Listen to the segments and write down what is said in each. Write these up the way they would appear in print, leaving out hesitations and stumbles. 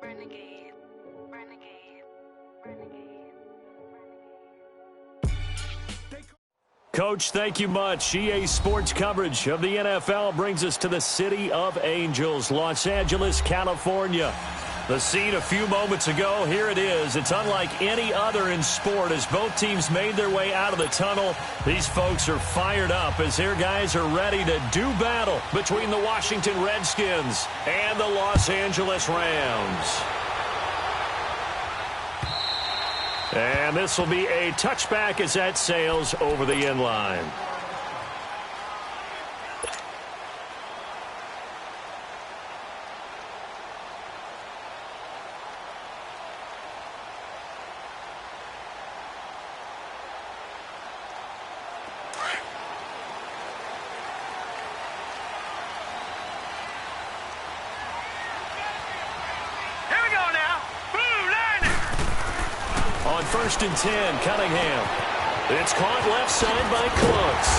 Renegade, renegade, renegade. Coach, thank you much. EA Sports coverage of the NFL brings us to the City of Angels, Los Angeles, California. The scene a few moments ago, here it is. It's unlike any other in sport as both teams made their way out of the tunnel. These folks are fired up as their guys are ready to do battle between the Washington Redskins and the Los Angeles Rams. And this will be a touchback as that sails over the end line. First and 10, Cunningham. It's caught left side by Cooks.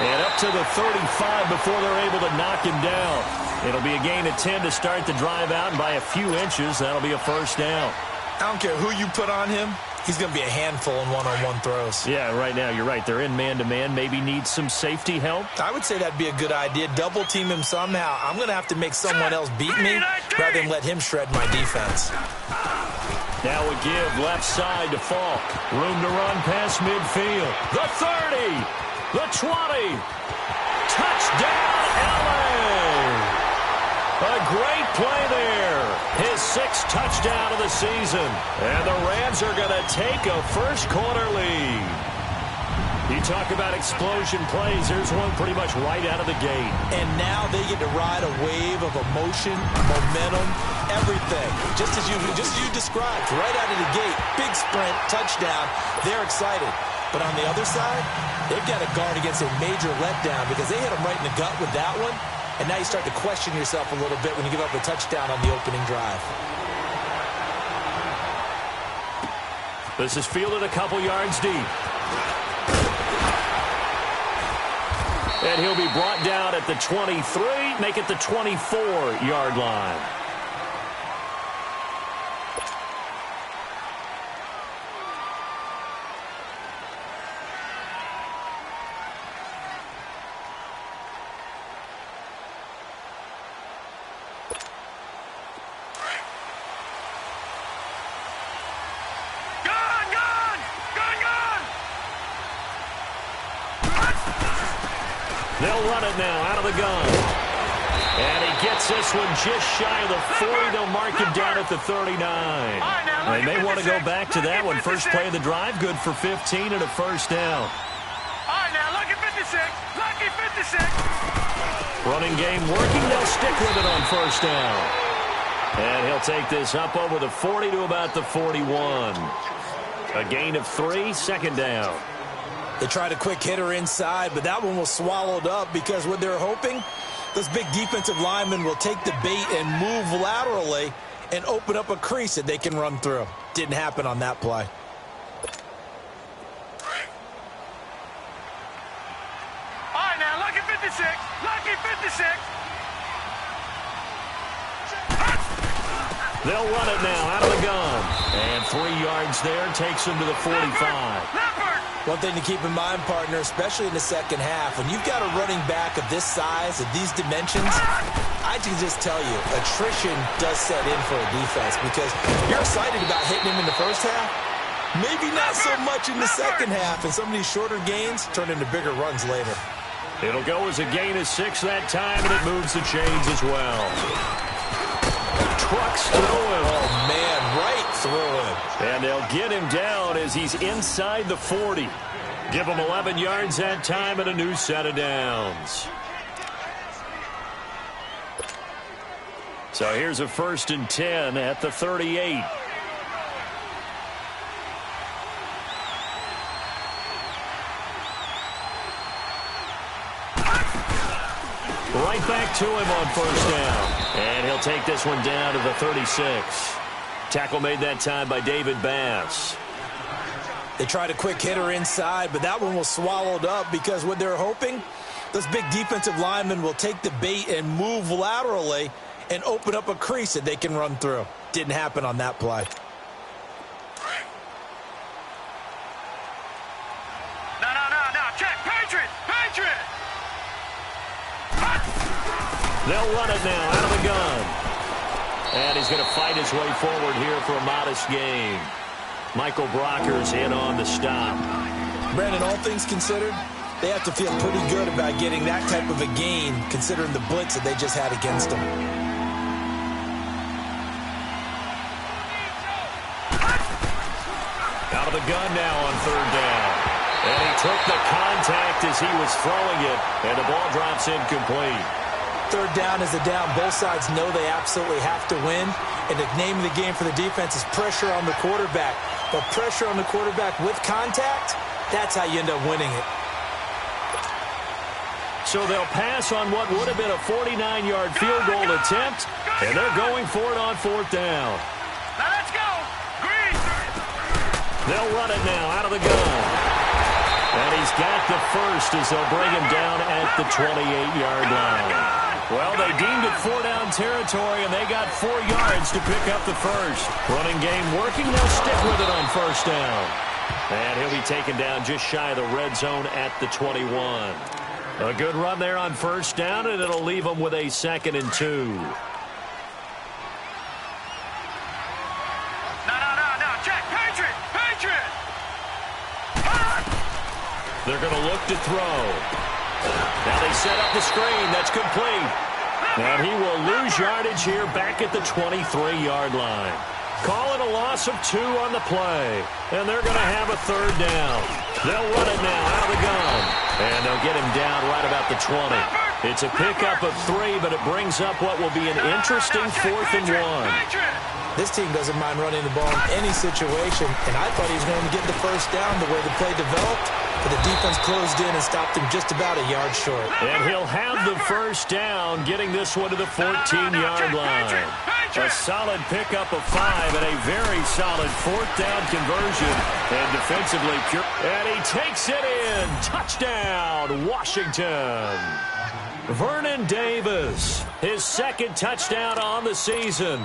And up to the 35 before they're able to knock him down. It'll be a gain of 10 to start the drive out, and by a few inches, that'll be a first down. I don't care who you put on him. He's going to be a handful in one-on-one throws. Yeah, right now, you're right. They're in man-to-man. Maybe needs some safety help. I would say that'd be a good idea. Double-team him somehow. I'm going to have to make someone else beat me rather than let him shred my defense. Now a give left side to Falk. Room to run past midfield. The 30. The 20. Touchdown, LA. A great play there. His sixth touchdown of the season. And the Rams are going to take a first quarter lead. You talk about explosion plays. There's one pretty much right out of the gate. And now they get to ride a wave of emotion, momentum, everything. Just as you described, right out of the gate, big sprint, touchdown. They're excited. But on the other side, they've got to guard against a major letdown because they hit them right in the gut with that one. And now you start to question yourself a little bit when you give up a touchdown on the opening drive. This is fielded a couple yards deep. And he'll be brought down at the 23, make it the 24-yard line. They'll run it now out of the gun. And he gets this one just shy of the 40. They'll mark him down at the 39. They may want to go back to that one. First play of the drive, good for 15 and a first down. All right, now, lucky 56. Lucky 56. Running game working. They'll stick with it on first down. And he'll take this up over the 40 to about the 41. A gain of 3, second down. They tried a quick hitter inside, but that one was swallowed up because what they're hoping, those big defensive linemen will take the bait and move laterally and open up a crease that they can run through. Didn't happen on that play. All right, now, lucky 56. Lucky 56. They'll run it now out of the gun. And 3 yards there takes them to the 45. One thing to keep in mind, partner, especially in the second half, when you've got a running back of this size, of these dimensions, I can just tell you, attrition does set in for a defense because you're excited about hitting him in the first half. Maybe not so much in the second half, and some of these shorter gains turn into bigger runs later. It'll go as a gain of 6 that time, and it moves the chains as well. Trucks through him. Oh, man, right through him. And they'll get him down as he's inside the 40. Give him 11 yards that time and a new set of downs. So here's a 1st and 10 at the 38. Right back to him on first down. And he'll take this one down to the 36. Tackle made that time by David Bass. They tried a quick hitter inside, but that one was swallowed up because what they're hoping, those big defensive linemen will take the bait and move laterally and open up a crease that they can run through. Didn't happen on that play. No. Check. Patriot. They'll run it now out of the gun. And he's going to fight his way forward here for a modest gain. Michael Brocker's in on the stop. Brandon, all things considered, they have to feel pretty good about getting that type of a gain, considering the blitz that they just had against them. Out of the gun now on third down. And he took the contact as he was throwing it, and the ball drops incomplete. Third down is a down. Both sides know they absolutely have to win, and the name of the game for the defense is pressure on the quarterback. But pressure on the quarterback with contact, that's how you end up winning it. So they'll pass on what would have been a 49-yard field goal attempt, and they're going for it on fourth down. Now let's go. Green. They'll run it now out of the gun. And he's got the first as they'll bring him down at the 28-yard line. Well, they deemed it 4-down territory, and they got 4 yards to pick up the first. Running game working. They'll stick with it on first down. And he'll be taken down just shy of the red zone at the 21. A good run there on first down, and it'll leave them with a 2nd and 2. No. Check. Patriot. They're going to look to throw. Now they set up the screen. That's complete. And he will lose yardage here back at the 23-yard line. Call it a loss of 2 on the play. And they're going to have a third down. They'll run it now out of the gun. And they'll get him down right about the 20. It's a pickup of 3, but it brings up what will be an interesting 4th and 1. This team doesn't mind running the ball in any situation, and I thought he was going to get the first down the way the play developed, but the defense closed in and stopped him just about a yard short. And he'll have the first down, getting this one to the 14-yard line. A solid pickup of 5 and a very solid 4th down conversion. And defensively pure. And he takes it in. Touchdown, Washington. Vernon Davis, his 2nd touchdown on the season.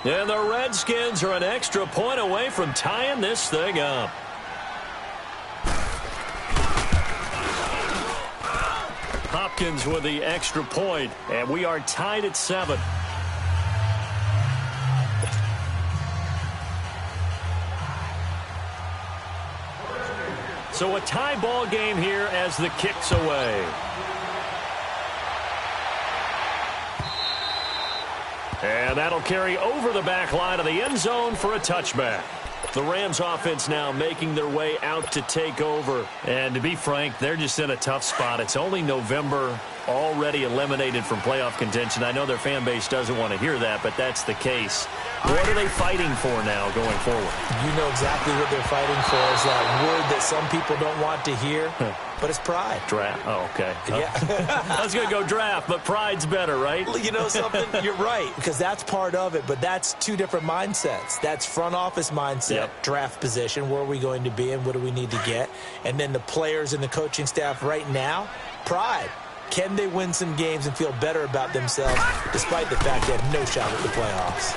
And the Redskins are an extra point away from tying this thing up. Hopkins with the extra point, and we are tied at 7. So a tie ball game here as the kick's away. And that'll carry over the back line of the end zone for a touchback. The Rams offense now making their way out to take over. And to be frank, they're just in a tough spot. It's only November, already eliminated from playoff contention. I know their fan base doesn't want to hear that, but that's the case. What are they fighting for now going forward? You know exactly what they're fighting for. Is that word that some people don't want to hear, but it's pride. Draft. Oh, okay. Yeah. I was going to go draft, but pride's better, right? You know something? You're right, because that's part of it, but that's 2 different mindsets. That's front office mindset, draft position, where are we going to be and what do we need to get? And then the players and the coaching staff right now, pride. Can they win some games and feel better about themselves despite the fact they have no shot at the playoffs?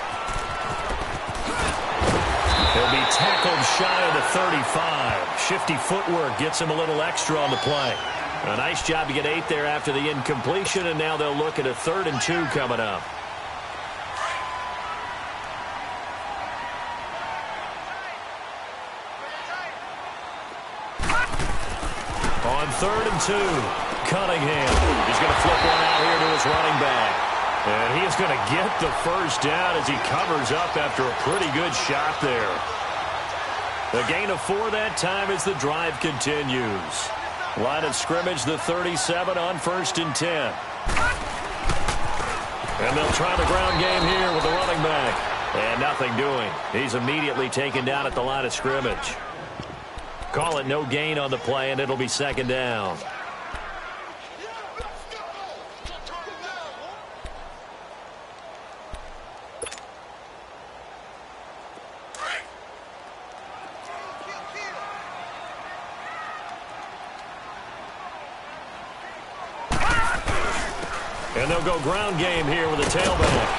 He'll be tackled shy of the 35. Shifty footwork gets him a little extra on the play. A nice job to get 8 there after the incompletion, and now they'll look at a 3rd and 2 coming up. On 3rd and 2, Cunningham is going to flip one out here to his running back. And he is going to get the first down as he covers up after a pretty good shot there. A gain of 4 that time as the drive continues. Line of scrimmage, the 37 on 1st and 10. And they'll try the ground game here with the running back. And nothing doing. He's immediately taken down at the line of scrimmage. Call it no gain on the play, and it'll be 2nd down. And they'll go ground game here with a tailback.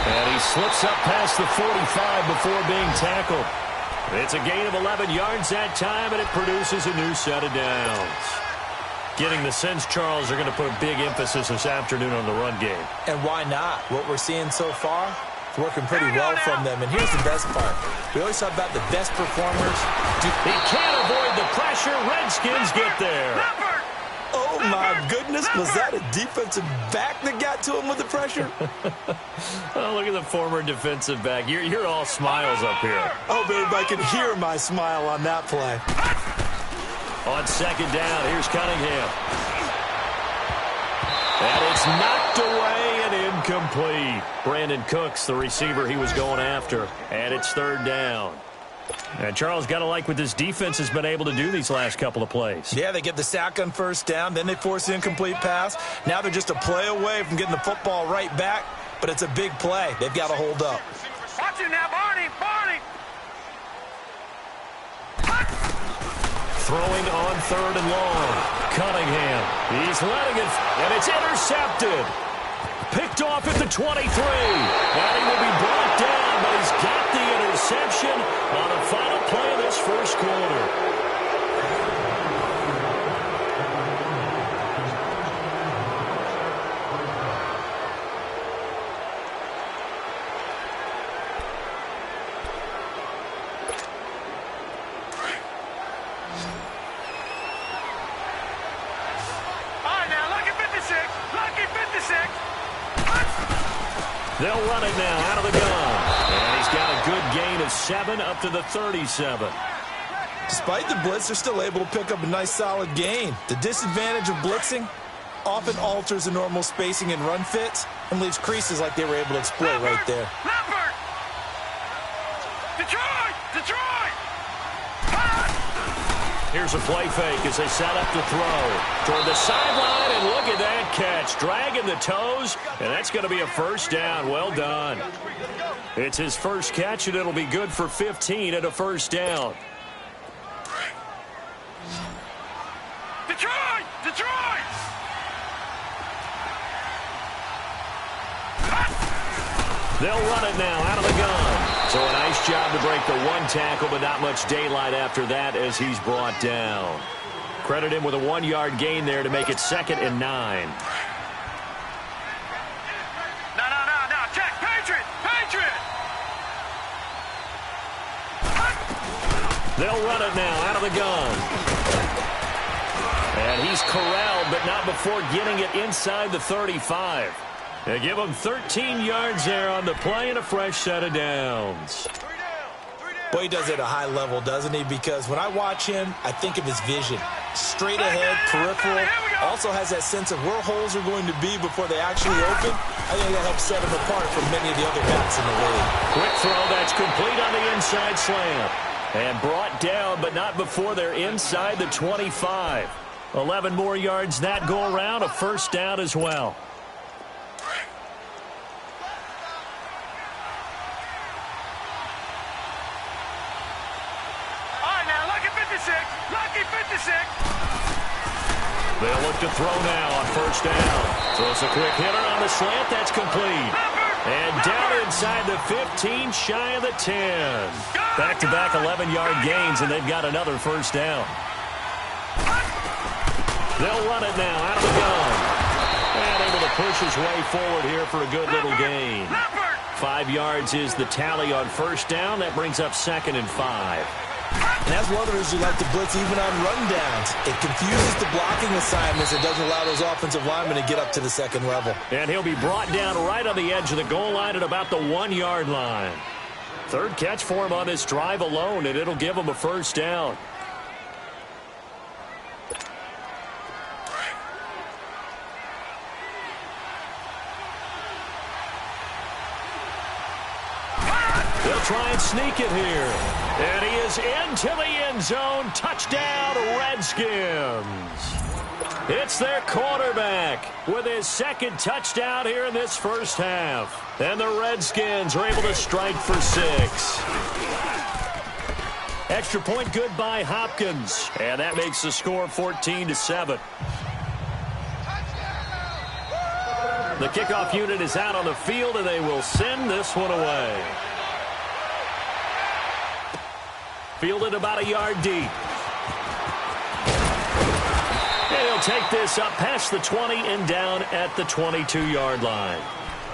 And he slips up past the 45 before being tackled. It's a gain of 11 yards that time, and it produces a new set of downs. Getting the sense, Charles, are going to put a big emphasis this afternoon on the run game. And why not? What we're seeing so far, it's working pretty well from them. And here's the best part. We always talk about the best performers. He can't avoid the pressure. Redskins get there. Oh, my goodness. Was that a defensive back that got to him with the pressure? Oh, look at the former defensive back. You're all smiles up here. I hope everybody can hear my smile on that play. On second down, here's Cunningham. And it's knocked away and incomplete. Brandon Cooks, the receiver he was going after. And it's third down. And Charles, got to like what this defense has been able to do these last couple of plays. Yeah, they get the sack on first down, then they force the incomplete pass. Now they're just a play away from getting the football right back, but it's a big play. They've got to hold up. Watch it now, Barney! Throwing on third and long. Cunningham. He's letting it, and it's intercepted. Picked off at the 23. And he will be brought down, but he's got the interception on the final play of this first quarter. They'll run it now out of the gun. And he's got a good gain of 7 up to the 37. Despite the blitz, they're still able to pick up a nice solid gain. The disadvantage of blitzing often alters the normal spacing and run fits and leaves creases like they were able to exploit right there. Detroit! Here's a play fake as they set up to throw. Toward the sideline, and look at that catch. Dragging the toes, and that's going to be a first down. Well done. It's his first catch, and it'll be good for 15 at a first down. Detroit! They'll run it now out of the gun. So a nice job to break the one tackle, but not much daylight after that as he's brought down. Credit him with a 1-yard gain there to make it 2nd and 9. No. Check. Patriot! They'll run it now out of the gun. And he's corralled, but not before getting it inside the 35. They give him 13 yards there on the play and a fresh set of downs. Boy, he does it at a high level, doesn't he? Because when I watch him, I think of his vision. Straight ahead, peripheral. Also has that sense of where holes are going to be before they actually open. I think that helps set him apart from many of the other backs in the league. Quick throw that's complete on the inside slant. And brought down, but not before they're inside the 25. 11 more yards that go around, a first down as well. Lucky 56. They'll look to throw now on first down. Throws a quick hitter on the slant. That's complete. And down inside the 15, shy of the 10. Back-to-back 11-yard gains, and they've got another first down. They'll run it now out of the gun. And able to push his way forward here for a good little gain. 5 yards is the tally on first down. That brings up 2nd and 5. And that's one of the reasons you like to blitz even on rundowns. It confuses the blocking assignments. It doesn't allow those offensive linemen to get up to the second level. And he'll be brought down right on the edge of the goal line at about the 1-yard line. Third catch for him on this drive alone, and it'll give him a first down. They'll try and sneak it here. And he is into the end zone. Touchdown, Redskins. It's their quarterback with his 2nd touchdown here in this first half. And the Redskins are able to strike for 6. Extra point good by Hopkins. And that makes the score 14-7. The kickoff unit is out on the field, and they will send this one away. Fielded about a yard deep. And he'll take this up past the 20 and down at the 22-yard line.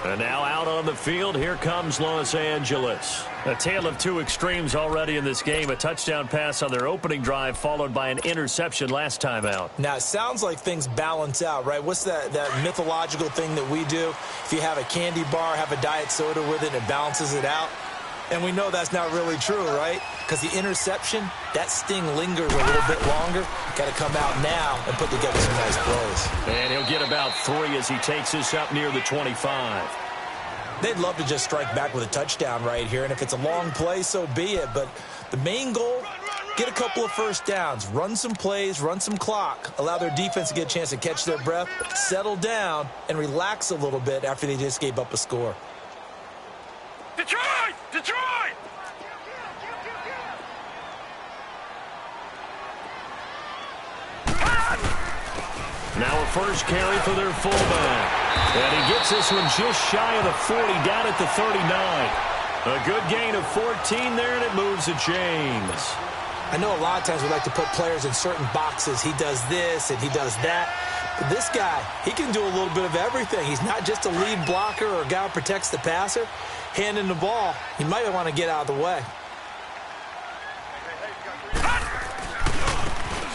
And now out on the field, here comes Los Angeles. A tale of two extremes already in this game. A touchdown pass on their opening drive, followed by an interception last time out. Now, it sounds like things balance out, right? What's that mythological thing that we do? If you have a candy bar, have a diet soda with it, and it balances it out. And we know that's not really true, right? Because the interception, that sting lingers a little bit longer. Got to come out now and put together some nice plays. And he'll get about 3 as he takes this up near the 25. They'd love to just strike back with a touchdown right here. And if it's a long play, so be it. But the main goal, get a couple of first downs, run some plays, run some clock, allow their defense to get a chance to catch their breath, settle down, and relax a little bit after they just gave up a score. Detroit! Detroit! Now a first carry for their fullback. And he gets this one just shy of the 40, down at the 39. A good gain of 14 there, and it moves the chains. I know a lot of times we like to put players in certain boxes. He does this and he does that. But this guy, he can do a little bit of everything. He's not just a lead blocker or a guy who protects the passer. Handing the ball, he might want to get out of the way.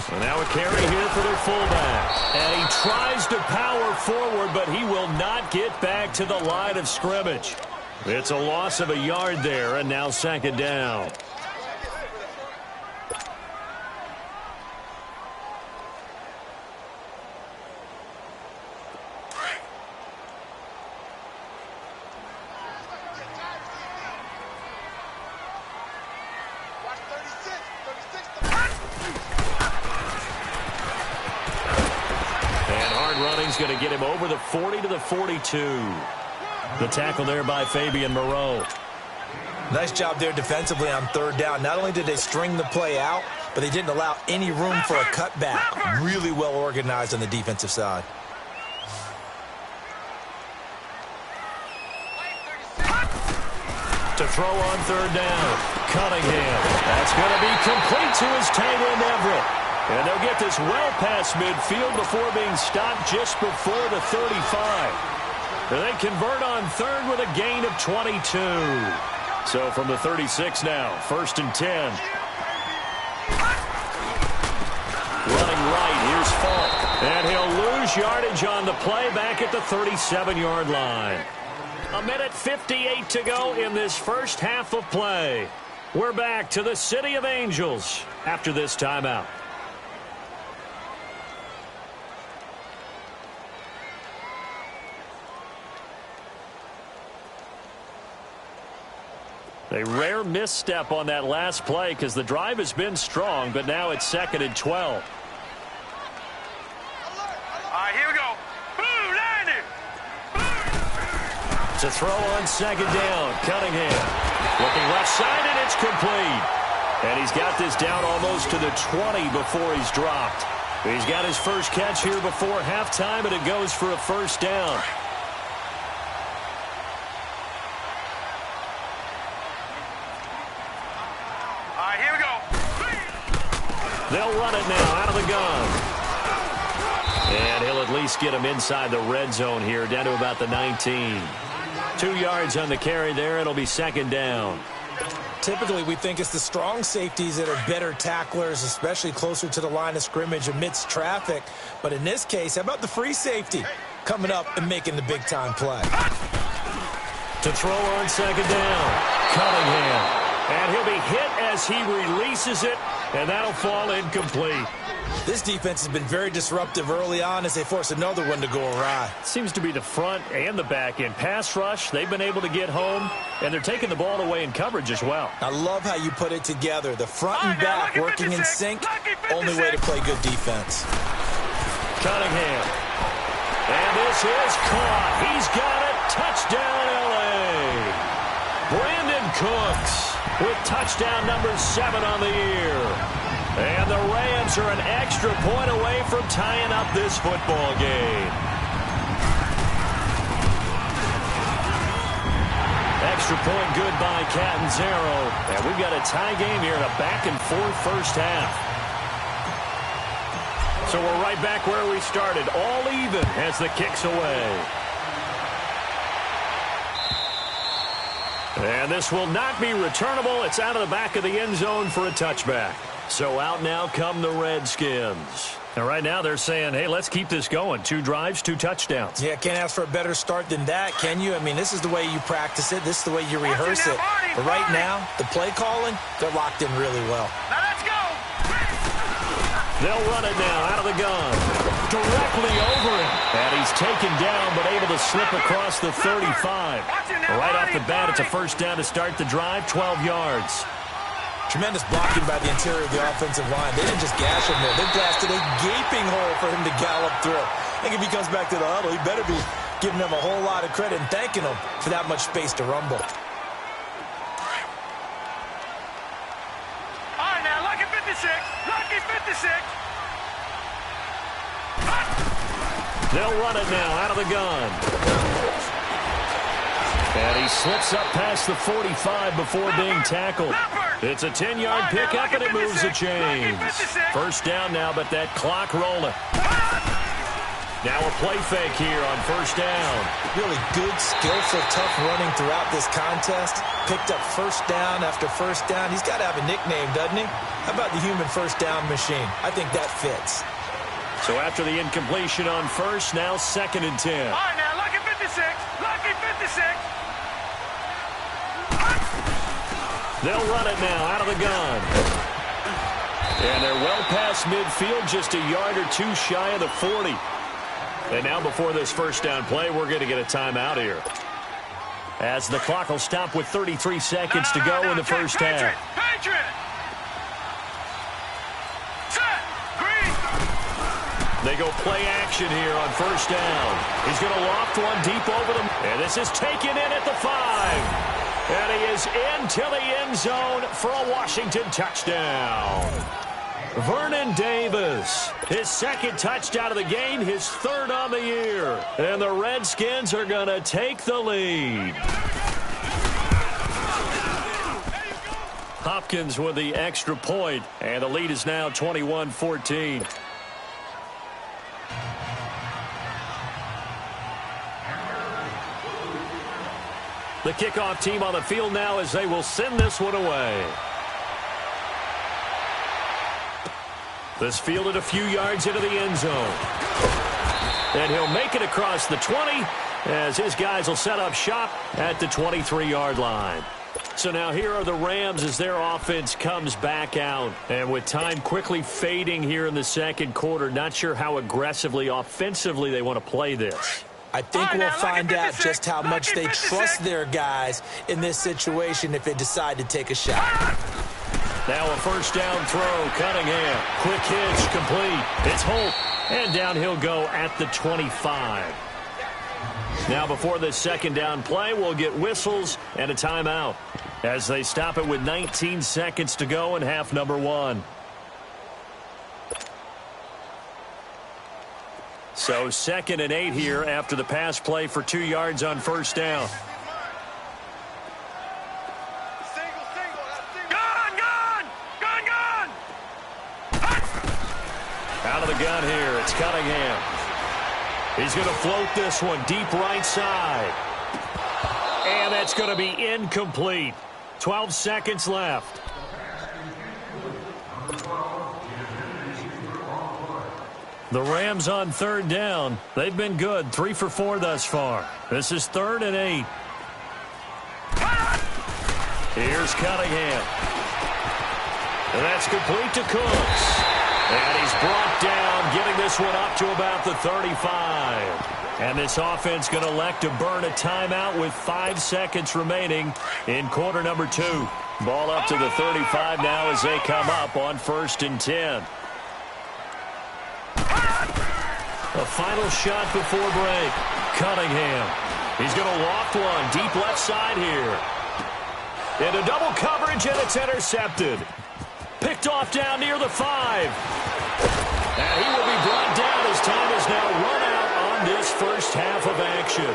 So now a carry here for their fullback. And he tries to power forward, but he will not get back to the line of scrimmage. It's a loss of a yard there, and now second down. Going to get him over the 40 to the 42. The tackle there by Fabian Moreau. Nice job there defensively on third down. Not only did they string the play out, but they didn't allow any room for a cutback. Really well organized on the defensive side. To throw on third down. Cunningham. That's going to be complete to his tight end Everett. And they'll get this well past midfield before being stopped just before the 35. And they convert on third with a gain of 22. So from the 36 now, 1st and 10. Running right, here's Falk. And he'll lose yardage on the play back at the 37-yard line. 1:58 to go in this first half of play. We're back to the City of Angels after this timeout. A rare misstep on that last play because the drive has been strong, but now it's 2nd and 12. All right, here we go. Boom, landing. To throw on 2nd down, Cunningham. Looking left side, and it's complete. And he's got this down almost to the 20 before he's dropped. He's got his first catch here before halftime, and it goes for a first down. They'll run it now out of the gun. And he'll at least get him inside the red zone here, down to about the 19. 2 yards on the carry there. It'll be 2nd down. Typically, we think it's the strong safeties that are better tacklers, especially closer to the line of scrimmage amidst traffic. But in this case, how about the free safety coming up and making the big-time play? To throw on 2nd down, Cunningham. And he'll be hit as he releases it, and that'll fall incomplete. This defense has been very disruptive early on as they force another one to go awry. Seems to be the front and the back end. Pass rush, they've been able to get home, and they're taking the ball away in coverage as well. I love how you put it together. The front and back working in sync, only way to play good defense. Cunningham. And this is caught. He's got it. Touchdown, L.A. Brandon Cooks with touchdown number 7 on the year. And the Rams are an extra point away from tying up this football game. extra point good by Catanzaro. And we've got a tie game here in a back-and-forth first half. So we're right back where we started, all even as the kick's away. And this will not be returnable. It's out of the back of the end zone for a touchback. So out now come the Redskins. And right now they're saying, hey, let's keep this going. 2 drives, 2 touchdowns. Yeah, can't ask for a better start than that, can you? I mean, this is the way you practice it. This is the way you rehearse it. But right now, the play calling, they're locked in really well. Now let's go. They'll run it now out of the gun. Directly over him. And he's taken down but able to slip across the 35. Right off the bat, it's a first down to start the drive, 12 yards. Tremendous blocking by the interior of the offensive line. They didn't just gash him there. They blasted a gaping hole for him to gallop through. I think if he comes back to the huddle, he better be giving them a whole lot of credit and thanking them for that much space to rumble. All right, now, lucky 56. Lucky 56. They'll run it now out of the gun. And he slips up past the 45 before being tackled. It's a 10-yard pickup, and it moves the chains. First down now, but that clock rolling. Now a play fake here on first down. Really good, skillful, tough running throughout this contest. Picked up first down after first down. He's got to have a nickname, doesn't he? How about the human first down machine? I think that fits. So after the incompletion on first, now 2nd and 10. All right, now, lucky 56. Lucky 56. They'll run it now out of the gun. And they're well past midfield, just a yard or 2 shy of the 40. And now before this first down play, we're going to get a timeout here, as the clock will stop with 33 seconds to go in the first half. Patriot. Set. Green. They go play action here on first down. He's going to loft one deep over them. And this is taken in at the 5. And he is into the end zone for a Washington touchdown. Vernon Davis, his 2nd touchdown of the game, his 3rd on the year. And the Redskins are going to take the lead. Hopkins with the extra point, and the lead is now 21-14. The kickoff team on the field now as they will send this one away. This fielded a few yards into the end zone. And he'll make it across the 20 as his guys will set up shop at the 23-yard line. So now here are the Rams as their offense comes back out. And with time quickly fading here in the second quarter, not sure how aggressively, offensively they want to play this. I think we'll find out just how much they trust their guys in this situation if they decide to take a shot. Now a first down throw, Cunningham. Quick hitch, complete. It's Holt, and down he'll go at the 25. Now before this second down play, we'll get whistles and a timeout as they stop it with 19 seconds to go in half number 1. So 2nd and 8 here after the pass play for 2 yards on first down. Gun! Out of the gun here, it's Cunningham. He's going to float this one deep right side. And that's going to be incomplete. 12 seconds left. The Rams on 3rd down. They've been good, 3 for 4 thus far. This is 3rd and 8. Here's Cunningham. And that's complete to Cooks. And he's brought down, getting this one up to about the 35. And this offense going to elect to burn a timeout with 5 seconds remaining in quarter number 2. Ball up to the 35 now as they come up on 1st and 10. A final shot before break. Cunningham. He's going to loft one deep left side here. Into double coverage, and it's intercepted. Picked off down near the 5. And he will be brought down as time is now run out on this first half of action.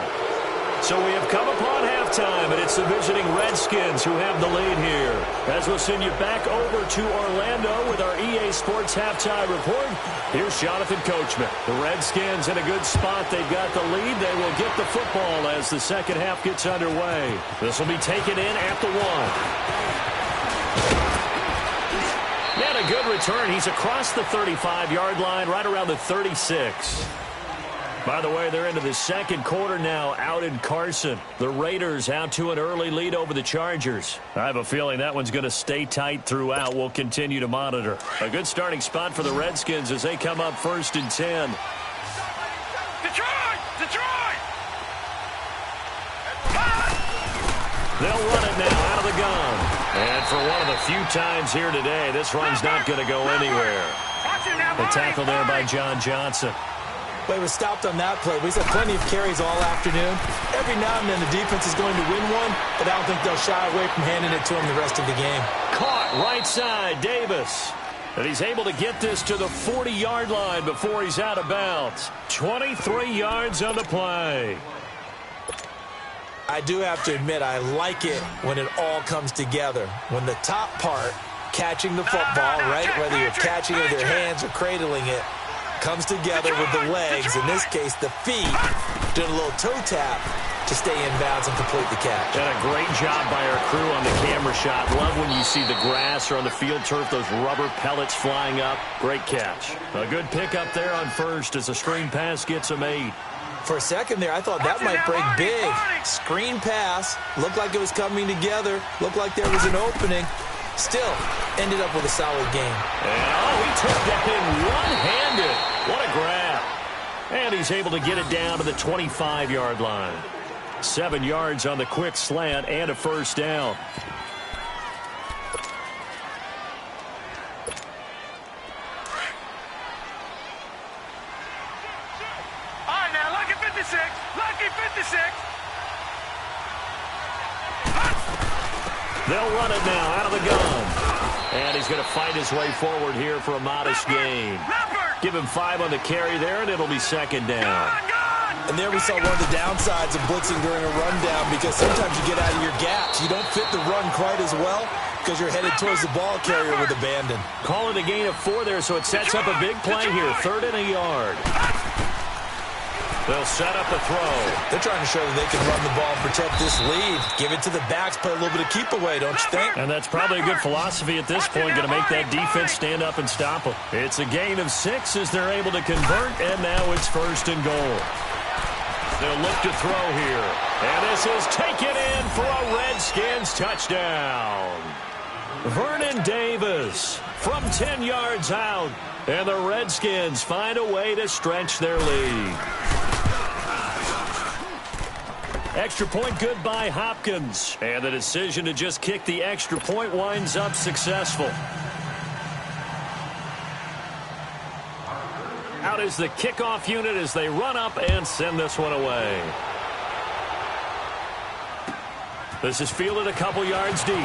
So we have come upon halftime, and it's the visiting Redskins who have the lead here. As we'll send you back over to Orlando with our EA Sports Halftime Report, here's Jonathan Coachman. The Redskins in a good spot. They've got the lead. They will get the football as the second half gets underway. This will be taken in at the 1. And a good return. He's across the 35-yard line, right around the 36. By the way, they're into the second quarter now out in Carson. The Raiders out to an early lead over the Chargers. I have a feeling that one's going to stay tight throughout. We'll continue to monitor. A good starting spot for the Redskins as they come up 1st and 10. Detroit! Detroit! They'll run it now out of the gun. And for one of the few times here today, this run's not going to go anywhere. The tackle there by John Johnson. Well, he was stopped on that play. We've had plenty of carries all afternoon. Every now and then the defense is going to win one, but I don't think they'll shy away from handing it to him the rest of the game. Caught right side, Davis. And he's able to get this to the 40-yard line before he's out of bounds. 23 yards on the play. I do have to admit, I like it when it all comes together. When the top part, catching the football, right, whether you're catching it with your hands or cradling it, comes together with the legs, in this case the feet, doing a little toe tap to stay in bounds and complete the catch. And a great job by our crew on the camera shot. Love when you see the grass or on the field turf, those rubber pellets flying up. Great catch. A good pickup there on first as a screen pass gets him 8. For a second there, I thought that might break big. Screen pass, looked like it was coming together, looked like there was an opening. Still, ended up with a solid game. And, he took that in one-handed. What a grab. And he's able to get it down to the 25-yard line. 7 yards on the quick slant and a first down. All right, now, lucky 56. Lucky 56. They'll run it now out of the gun. And he's going to fight his way forward here for a modest gain. Give him 5 on the carry there, and it'll be second down. And there we saw one of the downsides of blitzing during a rundown, because sometimes you get out of your gaps. You don't fit the run quite as well because you're headed towards the ball carrier with abandon. Call it a gain of 4 there, so it sets up a big play here. 3rd and a yard. They'll set up a throw. They're trying to show that they can run the ball and protect this lead. Give it to the backs, play a little bit of keep away, don't you think? And that's probably a good philosophy at this point, going to make that defense stand up and stop them. It's a gain of 6 as they're able to convert, and now it's 1st and goal. They'll look to throw here. And this is taken in for a Redskins touchdown. Vernon Davis from 10 yards out. And the Redskins find a way to stretch their lead. Extra point good by Hopkins. And the decision to just kick the extra point winds up successful. Out is the kickoff unit as they run up and send this one away. This is fielded a couple yards deep.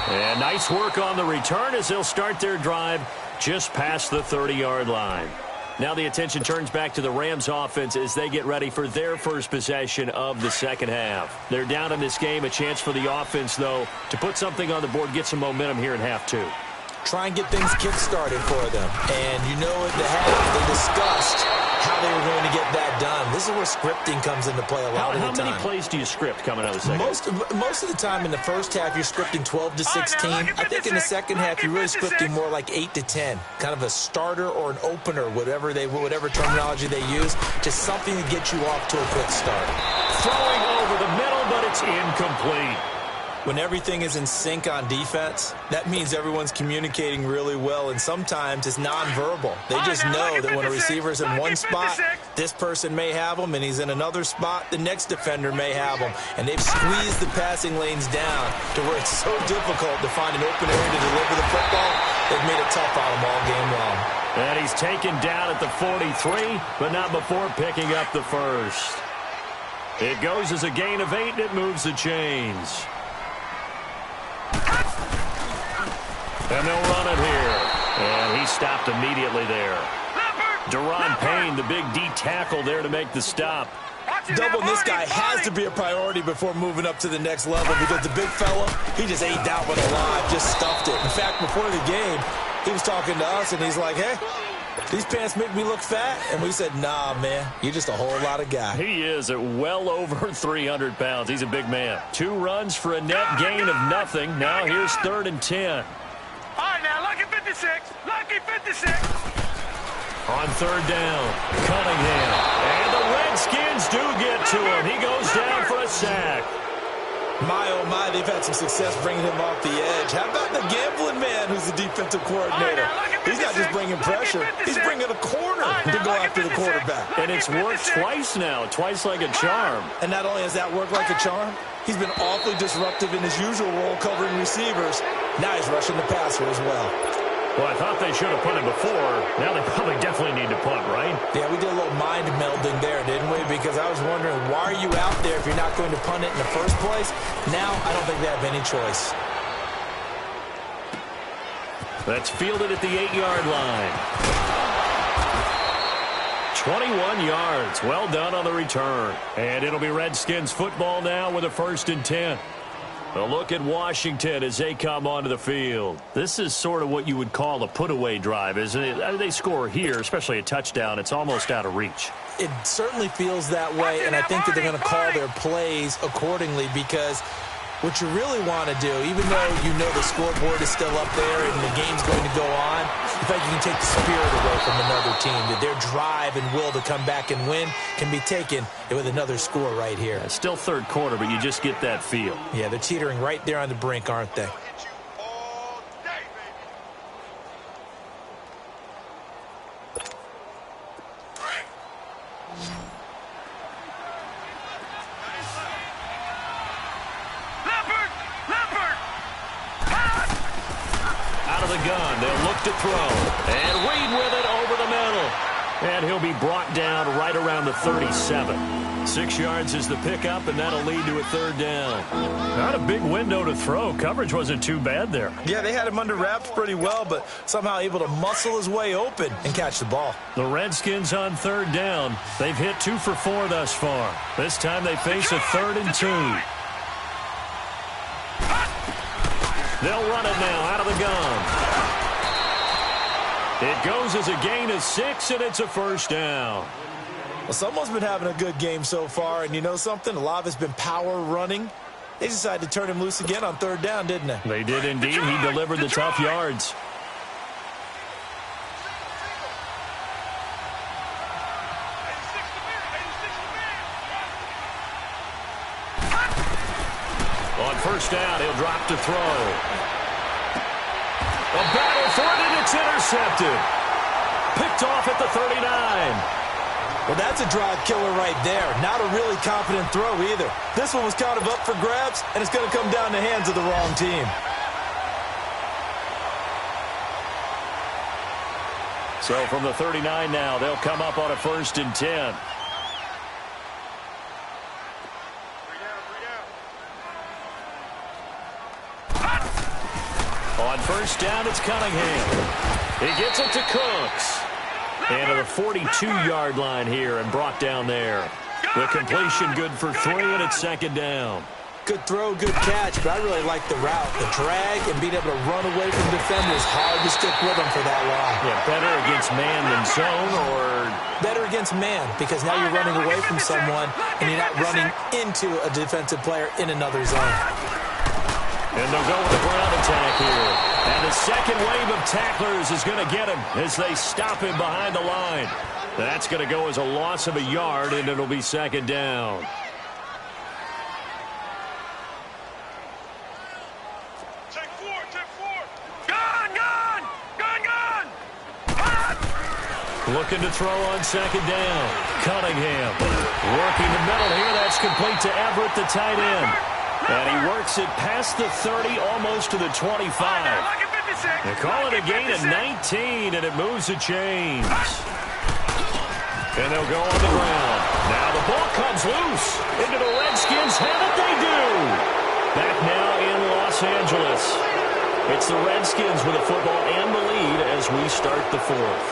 And nice work on the return as they'll start their drive just past the 30-yard line. Now the attention turns back to the Rams offense as they get ready for their first possession of the second half. They're down in this game. A chance for the offense, though, to put something on the board, get some momentum here in half 2. Try and get things kick-started for them. And you know at the half they discussed how they were going to get that done. This is where scripting comes into play a lot of the time. How many plays do you script coming out of the second half? Most of the time in the first half, you're scripting 12 to 16. I think in the second half, you're really scripting more like 8 to 10. Kind of a starter or an opener, whatever terminology they use. Just something to get you off to a quick start. Throwing over the middle, but it's incomplete. When everything is in sync on defense, that means everyone's communicating really well, and sometimes it's nonverbal. They just know that when a receiver's in one spot, this person may have him, and he's in another spot, the next defender may have him. And they've squeezed the passing lanes down to where it's so difficult to find an open area to deliver the football. They've made it tough on him all game long. And he's taken down at the 43, but not before picking up the first. It goes as a gain of 8, and it moves the chains. And they'll run it here. And he stopped immediately there. Deron Payne, the big D tackle there to make the stop. Doubling this guy has to be a priority before moving up to the next level because the big fella, he just ate that one alive, just stuffed it. In fact, before the game, he was talking to us, and he's like, hey, these pants make me look fat. And we said, nah, man, you're just a whole lot of guy. He is at well over 300 pounds. He's a big man. 2 runs for a net gain of nothing. Now here's 3rd and 10. All right, now, lucky 56. Lucky 56. On 3rd down, Cunningham. And the Redskins do get to him. He goes down for a sack. My, oh, my, they've had some success bringing him off the edge. How about the gambling man who's the defensive coordinator? He's not just bringing pressure. He's bringing a corner to go after the quarterback. And it's worked twice now, twice like a charm. And not only has that worked like a charm, he's been awfully disruptive in his usual role covering receivers. Now he's rushing the passer as well. Well, I thought they should have punted before. Now they probably definitely need to punt, right? Yeah, we did a little mind melding there, didn't we? Because I was wondering, why are you out there if you're not going to punt it in the first place? Now, I don't think they have any choice. That's fielded at the 8-yard line. 21 yards. Well done on the return. And it'll be Redskins football now with a 1st and 10. A look at Washington as they come onto the field. This is sort of what you would call a put-away drive, isn't it? They score here, especially a touchdown. It's almost out of reach. It certainly feels that way, and I think that they're going to call their plays accordingly because what you really want to do, even though you know the scoreboard is still up there and the game's going to go on, in fact, you can take the spirit away from another team, that their drive and will to come back and win can be taken with another score right here. It's still 3rd quarter, but you just get that feel. Yeah, they're teetering right there on the brink, aren't they? Gun. They'll look to throw. And Reed with it over the middle. And he'll be brought down right around the 37. 6 yards is the pickup, and that'll lead to a 3rd down. Not a big window to throw. Coverage wasn't too bad there. Yeah, they had him under wraps pretty well, but somehow able to muscle his way open and catch the ball. The Redskins on 3rd down. They've hit 2 for 4 thus far. This time they face a 3rd and 2. They'll run it now out of the gun. It goes as a gain of 6, and it's a 1st down. Well, someone's been having a good game so far, and you know something? A lot of it's been power running. They decided to turn him loose again on 3rd down, didn't they? They did indeed. He delivered the tough yards. On 1st down, he'll drop to throw. A battle for it, and it's intercepted. Picked off at the 39. Well, that's a drive killer right there. Not a really confident throw either. This one was kind of up for grabs, and it's going to come down the hands of the wrong team. So from the 39 now, they'll come up on a 1st and 10. On 1st down, it's Cunningham. He gets it to Cooks. And to the 42-yard line here and brought down there. The completion good for 3, and it's 2nd down. Good throw, good catch, but I really like the route. The drag and being able to run away from defenders. Hard to stick with them for that long. Yeah, better against man than zone, or? Better against man, because now you're running away from someone and you're not running into a defensive player in another zone. And they'll go with the ground attack here. And the second wave of tacklers is going to get him as they stop him behind the line. That's going to go as a loss of a yard, and it'll be 2nd down. Looking to throw on 2nd down. Cunningham working the middle here. That's complete to Everett, the tight end. And he works it past the 30, almost to the 25. They call it a gain of 19, and it moves the chains. And they'll go on the ground. Now the ball comes loose into the Redskins' hand, and they do. Back now in Los Angeles. It's the Redskins with the football and the lead as we start the 4th.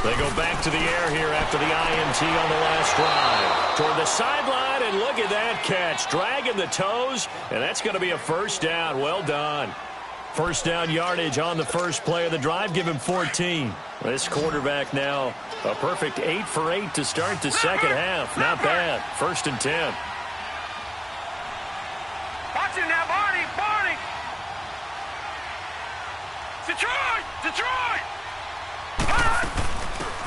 They go back to the air here after the INT on the last drive. Toward the sideline, and look at that catch. Dragging the toes, and that's going to be a first down. Well done. First down yardage on the first play of the drive. Give him 14. This quarterback now a perfect 8 for 8 to start the second half. Not bad. First and 10. Watch it now, Barney! Barney! Detroit! Detroit!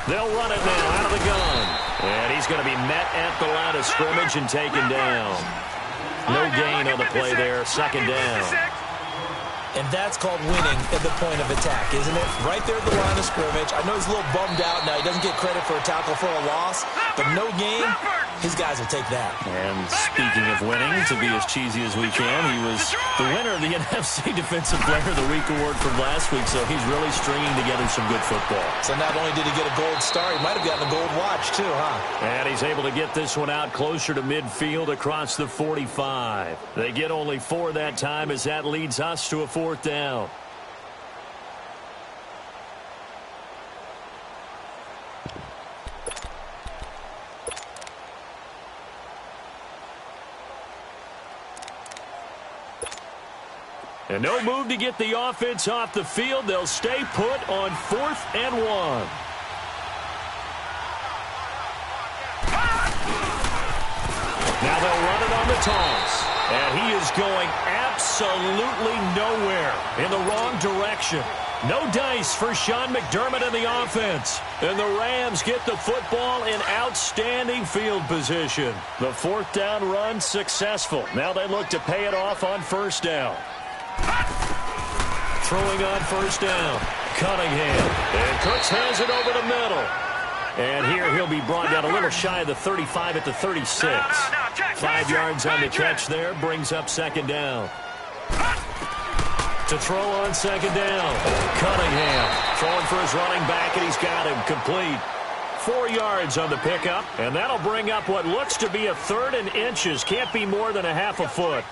They'll run it now out of the gun. And he's going to be met at the line of scrimmage and taken down. No gain on the play there. Second down. And that's called winning at the point of attack, isn't it? Right there at the line of scrimmage. I know he's a little bummed out now. He doesn't get credit for a tackle for a loss. But no gain, his guys will take that. And speaking of winning, to be as cheesy as we can, he was the winner of the NFC Defensive Player of the Week award from last week, so he's really stringing together some good football. So not only did he get a gold star, he might have gotten a gold watch too, huh? And he's able to get this one out closer to midfield across the 45. They get only 4 that time as that leads us to a fourth down. And no move to get the offense off the field. They'll stay put on 4th and 1. Now they'll run it on the toss. And he is going absolutely nowhere in the wrong direction. No dice for Sean McDermott in the offense. And the Rams get the football in outstanding field position. The 4th down run successful. Now they look to pay it off on first down. Throwing on first down. Cunningham. And Cooks has it over the middle. And here he'll be brought down a little shy of the 35 at the 36. 5 yards on the catch there. Brings up second down. To throw on second down. Cunningham throwing for his running back, and he's got him complete. 4 yards on the pickup, and that'll bring up what looks to be a 3rd and inches. Can't be more than a half a foot.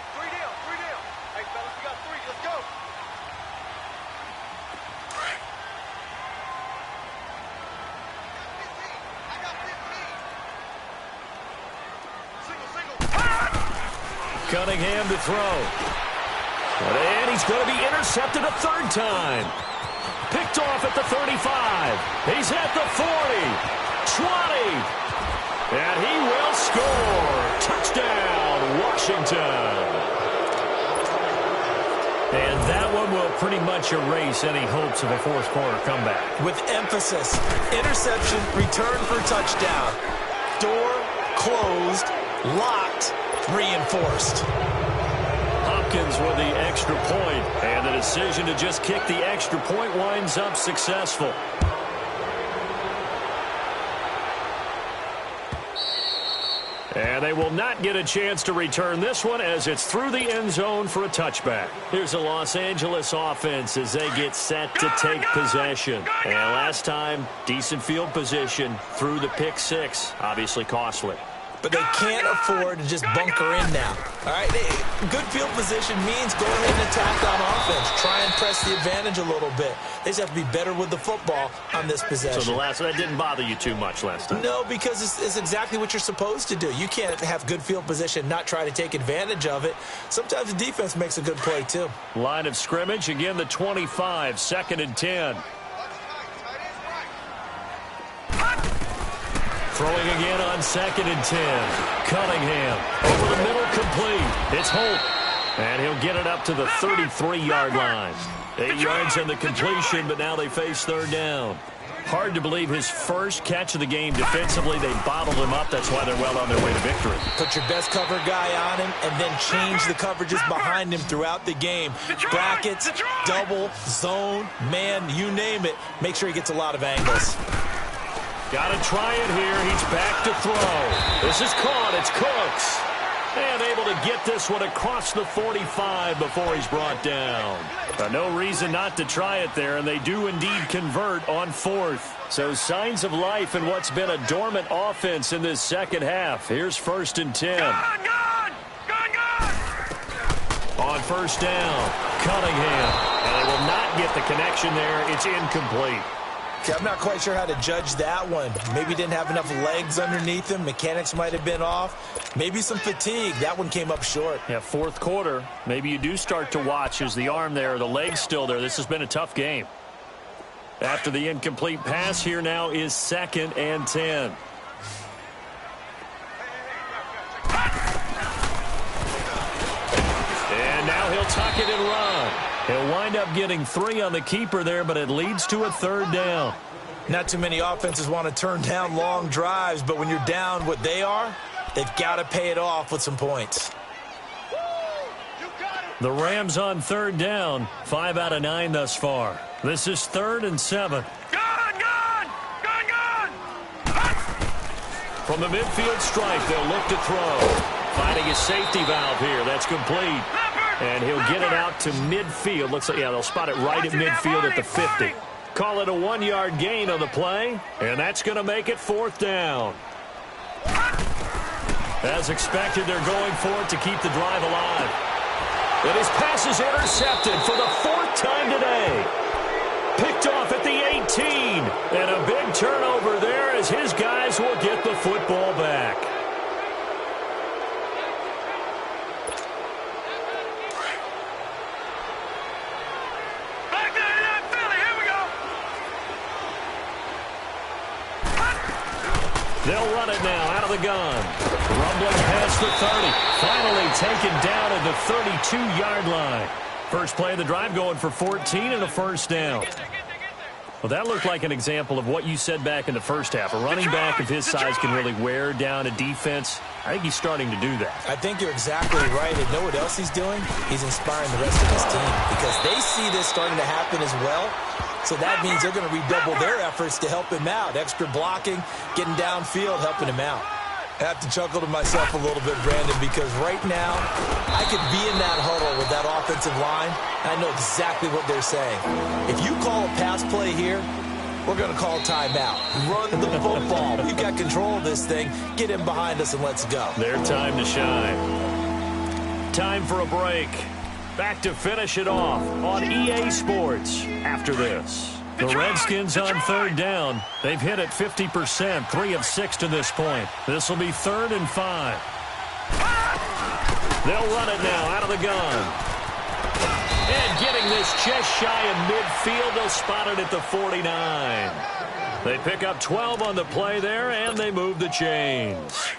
Cunningham to throw. And he's going to be intercepted a 3rd time. Picked off at the 35. He's at the 40. 20. And he will score. Touchdown, Washington. And that one will pretty much erase any hopes of a fourth quarter comeback. With emphasis. Interception, return for touchdown. Door closed, locked, reinforced. Hopkins with the extra point, and the decision to just kick the extra point winds up successful. And they will not get a chance to return this one as it's through the end zone for a touchback. Here's the Los Angeles offense as they get set to take possession. And last time, decent field position through the pick 6, obviously costly. But they can't afford to just bunker in now. All right, good field position means go ahead and attack on offense. Try and press the advantage a little bit. They just have to be better with the football on this possession. So that didn't bother you too much last time? No, because it's exactly what you're supposed to do. You can't have good field position, not try to take advantage of it. Sometimes the defense makes a good play, too. Line of scrimmage, again the 25, 2nd and 10. Throwing again on 2nd and 10. Cunningham over the middle, complete. It's Holt. And he'll get it up to the 33-yard line. 8 yards on the completion, but now they face 3rd down. Hard to believe his first catch of the game defensively. They bottled him up. That's why they're well on their way to victory. Put your best cover guy on him and then change the coverages behind him throughout the game. Brackets, double, zone, man, you name it. Make sure he gets a lot of angles. Got to try it here. He's back to throw. This is caught. It's Cooks. And able to get this one across the 45 before he's brought down. No reason not to try it there, and they do indeed convert on 4th. So signs of life in what's been a dormant offense in this second half. Here's 1st and 10. On first down, Cunningham. And they will not get the connection there. It's incomplete. Okay, I'm not quite sure how to judge that one. Maybe didn't have enough legs underneath him. Mechanics might have been off. Maybe some fatigue. That one came up short. Yeah, fourth quarter. Maybe you do start to watch. Is the arm there, the leg's still there? This has been a tough game. After the incomplete pass, here now is 2nd and 10. And now he'll tuck it and run. He'll wind up getting 3 on the keeper there, but it leads to a 3rd down. Not too many offenses want to turn down long drives, but when you're down what they are, they've got to pay it off with some points. The Rams on 3rd down, 5 out of 9 thus far. This is 3rd and 7. Gone! From the midfield stripe, they'll look to throw. Finding a safety valve here. That's complete. And he'll get it out to midfield. Looks like, yeah, they'll spot it right at midfield at the 50. Call it a 1-yard gain on the play, and that's going to make it 4th down. As expected, they're going for it to keep the drive alive. And his pass is intercepted for the 4th time today. Picked off at the 18. And a big turnover there as his guys will get the football back. They'll run it now out of the gun. Rumbling past the 30. Finally taken down at the 32-yard line. First play of the drive going for 14 and a 1st down. Well, that looked like an example of what you said back in the first half. A running back of his size can really wear down a defense. I think he's starting to do that. I think you're exactly right. And know what else he's doing? He's inspiring the rest of his team because they see this starting to happen as well. So that means they're going to redouble their efforts to help him out. Extra blocking, getting downfield, helping him out. I have to chuckle to myself a little bit, Brandon, because right now I could be in that huddle with that offensive line, and I know exactly what they're saying. If you call a pass play here, we're going to call timeout. Run the football. We've got control of this thing. Get him behind us and let's go. Their time to shine. Time for a break. Back to finish it off on EA Sports after this. The Redskins on 3rd down. They've hit it 50%, 3 of 6 to this point. This will be 3rd and 5. They'll run it now out of the gun. And getting this just shy of midfield, they'll spot it at the 49. They pick up 12 on the play there, and they move the chains.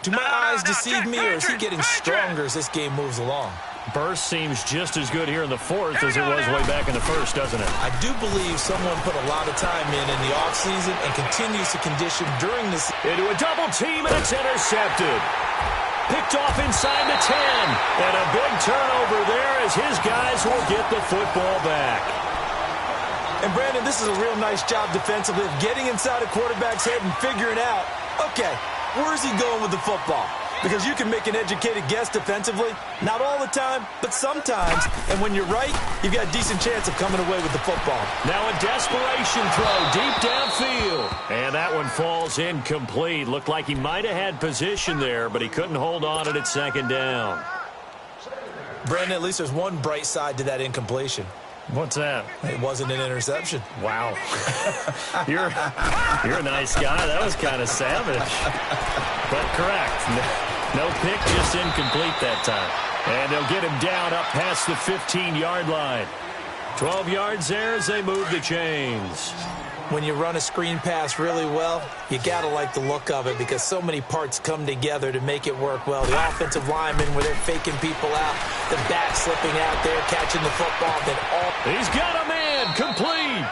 Do my eyes deceive me, or is he getting stronger as this game moves along? Burst seems just as good here in the 4th as it was way back in the 1st, doesn't it? I do believe someone put a lot of time in the offseason and continues to condition during this. Into a double team, and it's intercepted. Picked off inside the 10. And a big turnover there as his guys will get the football back. And, Brandon, this is a real nice job defensively of getting inside a quarterback's head and figuring out, okay, where's he going with the football? Because you can make an educated guess defensively. Not all the time, but sometimes. And when you're right, you've got a decent chance of coming away with the football. Now a desperation throw deep downfield. And that one falls incomplete. Looked like he might have had position there, but he couldn't hold on it at 2nd down. Brandon, at least there's one bright side to that incompletion. What's that? It wasn't an interception. Wow. You're a nice guy. That was kind of savage. But correct. No pick, just incomplete that time. And they'll get him down up past the 15-yard line. 12 yards there as they move the chains. When you run a screen pass really well, you got to like the look of it because so many parts come together to make it work well. The offensive linemen where they're faking people out, the back slipping out there, catching the football. Then he's got a man, complete.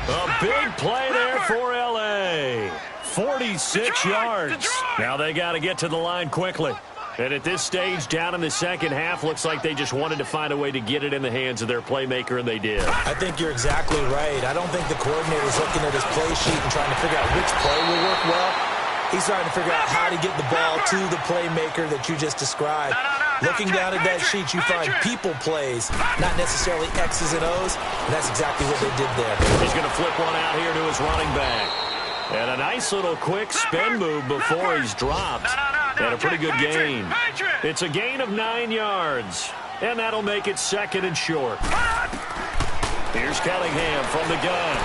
A big play there for L.A. 46 yards. Now they got to get to the line quickly. And at this stage, down in the second half, looks like they just wanted to find a way to get it in the hands of their playmaker, and they did. I think you're exactly right. I don't think the coordinator's looking at his play sheet and trying to figure out which play will work well. He's trying to figure out how to get the ball to the playmaker that you just described. Looking down at that sheet, you find people plays, not necessarily X's and O's, and that's exactly what they did there. He's going to flip one out here to his running back. And a nice little quick spin move before he's dropped. And a pretty good gain. It's a gain of 9 yards. And that'll make it 2nd and short. Here's Cunningham from the gun.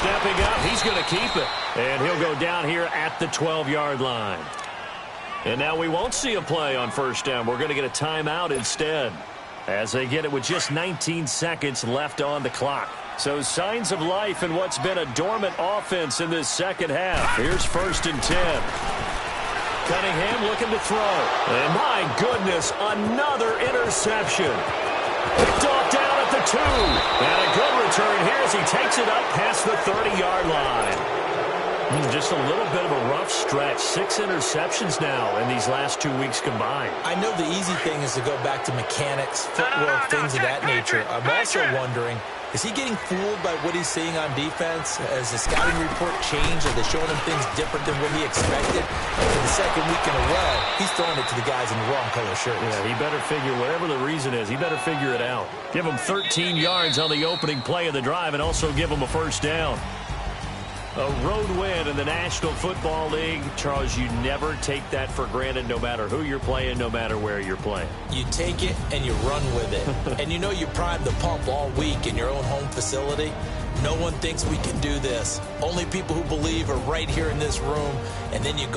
stepping up. He's going to keep it. And he'll go down here at the 12-yard line. And now we won't see a play on first down. We're going to get a timeout instead, as they get it with just 19 seconds left on the clock. So signs of life in what's been a dormant offense in this second half. Here's 1st and 10. Cunningham looking to throw. And my goodness, another interception. Picked off down at the 2. And a good return here as he takes it up past the 30-yard line. Just a little bit of a rough stretch. 6 interceptions now in these last 2 weeks combined. I know the easy thing is to go back to mechanics, footwork, things of that nature. I'm also wondering, is he getting fooled by what he's seeing on defense? Has the scouting report changed? Are they showing him things different than what he expected? And for the second week in a row, he's throwing it to the guys in the wrong color shirts. Yeah, he better figure, whatever the reason is, he better figure it out. Give him 13 yards on the opening play of the drive and also give him a first down. A road win in the National Football League. Charles, you never take that for granted no matter who you're playing, no matter where you're playing. You take it and you run with it. And you know you primed the pump all week in your own home facility. No one thinks we can do this. Only people who believe are right here in this room. And then you go.